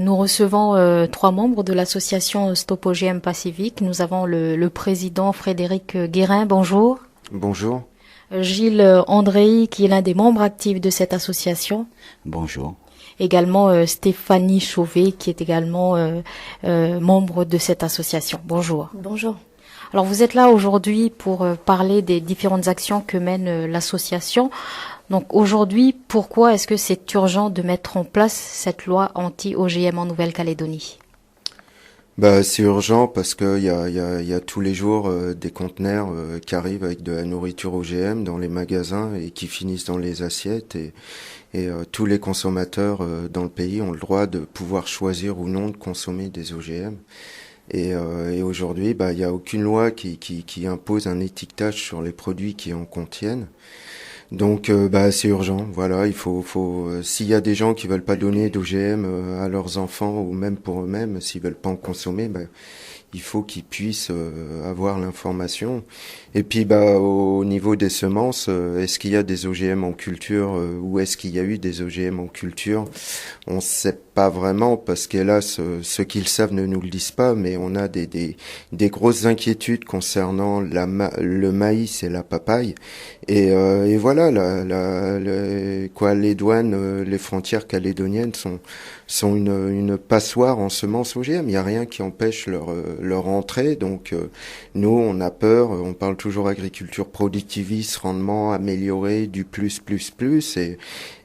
Nous recevons 3 membres de l'association Stop OGM Pacifique. Nous avons le président Frédéric Guérin, bonjour. Bonjour. Gilles Andréi, qui est l'un des membres actifs de cette association. Bonjour. Également Stéphanie Chauvet, qui est également membre de cette association. Bonjour. Bonjour. Alors vous êtes là aujourd'hui pour parler des différentes actions que mène l'association. Donc aujourd'hui, pourquoi est-ce que c'est urgent de mettre en place cette loi anti-OGM en Nouvelle-Calédonie ? C'est urgent parce que y a tous les jours des conteneurs qui arrivent avec de la nourriture OGM dans les magasins et qui finissent dans les assiettes et tous les consommateurs dans le pays ont le droit de pouvoir choisir ou non de consommer des OGM. Et aujourd'hui, il y a aucune loi qui impose un étiquetage sur les produits qui en contiennent. Donc c'est urgent, voilà, il faut s'il y a des gens qui veulent pas donner d'OGM à leurs enfants ou même pour eux-mêmes, s'ils veulent pas en consommer, il faut qu'ils puissent avoir l'information. Et puis au niveau des semences, est-ce qu'il y a des OGM en culture ou est-ce qu'il y a eu des OGM en culture? On sait pas vraiment parce qu'hélas ceux qui le savent ne nous le disent pas, mais on a des grosses inquiétudes concernant le maïs et la papaye. Et voilà, les douanes, les frontières calédoniennes sont une passoire en semences OGM. Il y a rien qui empêche leur entrée. Donc nous on a peur, on parle toujours agriculture productiviste, rendement amélioré, du plus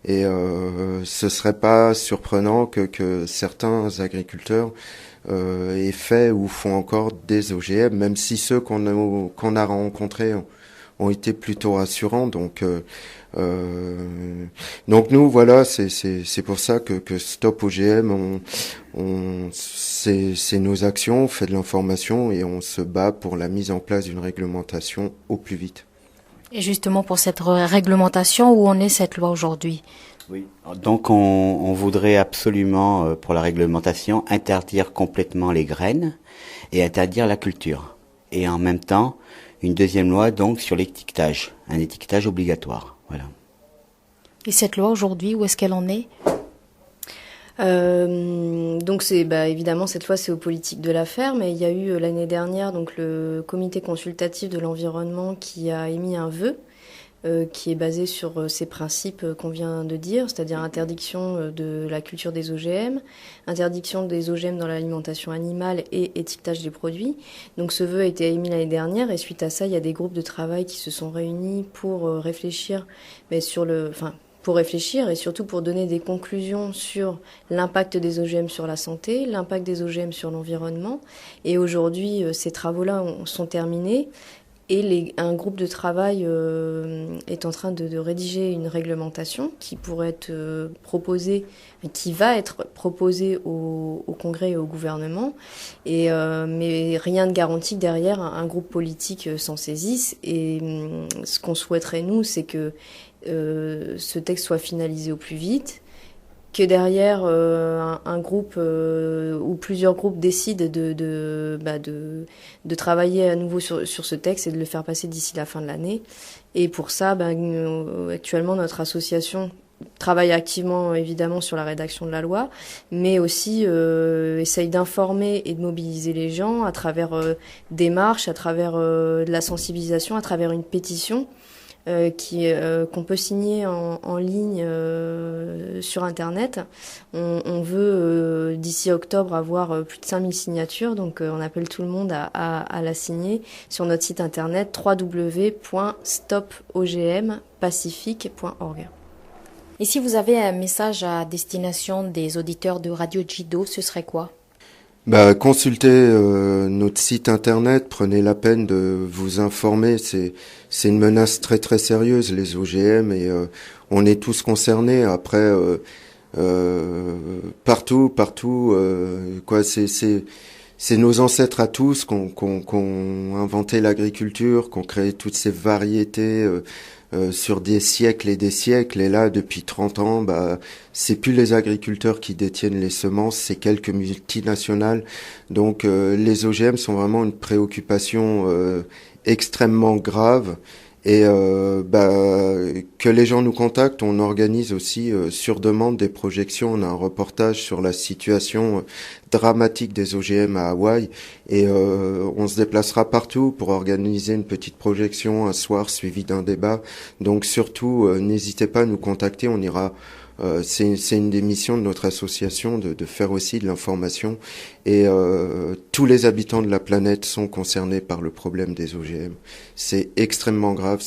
et ce serait pas surprenant que certains agriculteurs aient fait ou font encore des OGM, même si ceux qu'on a rencontrés ont été plutôt rassurants. Donc nous voilà, c'est pour ça que Stop OGM, c'est nos actions, on fait de l'information et on se bat pour la mise en place d'une réglementation au plus vite. Et justement pour cette réglementation, où en est cette loi aujourd'hui ? Oui. Donc on voudrait absolument, pour la réglementation, interdire complètement les graines et interdire la culture. Et en même temps, une deuxième loi donc sur l'étiquetage, un étiquetage obligatoire. Voilà. Et cette loi aujourd'hui, où est-ce qu'elle en est ? Donc c'est évidemment cette loi c'est aux politiques de la faire, mais il y a eu l'année dernière donc le comité consultatif de l'environnement qui a émis un vœu qui est basé sur ces principes qu'on vient de dire, c'est-à-dire interdiction de la culture des OGM, interdiction des OGM dans l'alimentation animale et étiquetage des produits. Donc ce vœu a été émis l'année dernière et suite à ça, il y a des groupes de travail qui se sont réunis pour réfléchir pour réfléchir et surtout pour donner des conclusions sur l'impact des OGM sur la santé, l'impact des OGM sur l'environnement. Et aujourd'hui, ces travaux-là sont terminés et un groupe de travail est en train de rédiger une réglementation qui pourrait être proposée, qui va être proposée au Congrès et au gouvernement. Mais rien ne garantit que derrière un groupe politique s'en saisisse. Et ce qu'on souhaiterait, nous, c'est que ce texte soit finalisé au plus vite, que derrière un groupe ou plusieurs groupes décident de travailler à nouveau sur ce texte et de le faire passer d'ici la fin de l'année. Et pour ça, actuellement, notre association travaille activement, évidemment, sur la rédaction de la loi, mais aussi essaye d'informer et de mobiliser les gens à travers des marches, à travers de la sensibilisation, à travers une pétition qu'on peut signer en ligne sur Internet. On veut d'ici octobre avoir plus de 5000 signatures, donc on appelle tout le monde à la signer sur notre site internet www.stopogmpacifique.org. Et si vous avez un message à destination des auditeurs de Radio Jido, ce serait quoi ? Consultez notre site internet, prenez la peine de vous informer, c'est une menace très très sérieuse les OGM et on est tous concernés. Après partout c'est nos ancêtres à tous qu'on inventé l'agriculture, qu'on créé toutes ces variétés sur des siècles et des siècles. Et là, depuis 30 ans, c'est plus les agriculteurs qui détiennent les semences, c'est quelques multinationales. Donc les OGM sont vraiment une préoccupation extrêmement grave. Et que les gens nous contactent, on organise aussi sur demande des projections. On a un reportage sur la situation dramatique des OGM à Hawaï et on se déplacera partout pour organiser une petite projection un soir suivi d'un débat. Donc surtout, n'hésitez pas à nous contacter, on ira. C'est une des missions de notre association de faire aussi de l'information et tous les habitants de la planète sont concernés par le problème des OGM. C'est extrêmement grave,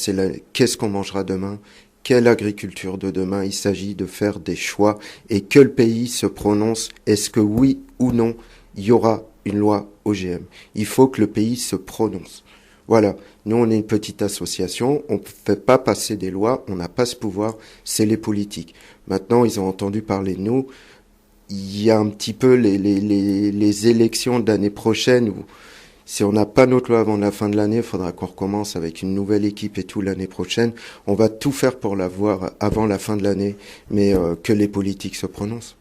qu'est-ce qu'on mangera demain, quelle agriculture de demain. Il s'agit de faire des choix et que le pays se prononce, est-ce que oui ou non il y aura une loi OGM. Il faut que le pays se prononce. Voilà, nous on est une petite association, on ne fait pas passer des lois, on n'a pas ce pouvoir, c'est les politiques. Maintenant, ils ont entendu parler de nous, il y a un petit peu les élections de l'année prochaine où si on n'a pas notre loi avant la fin de l'année, il faudra qu'on recommence avec une nouvelle équipe et tout l'année prochaine. On va tout faire pour l'avoir avant la fin de l'année, mais que les politiques se prononcent.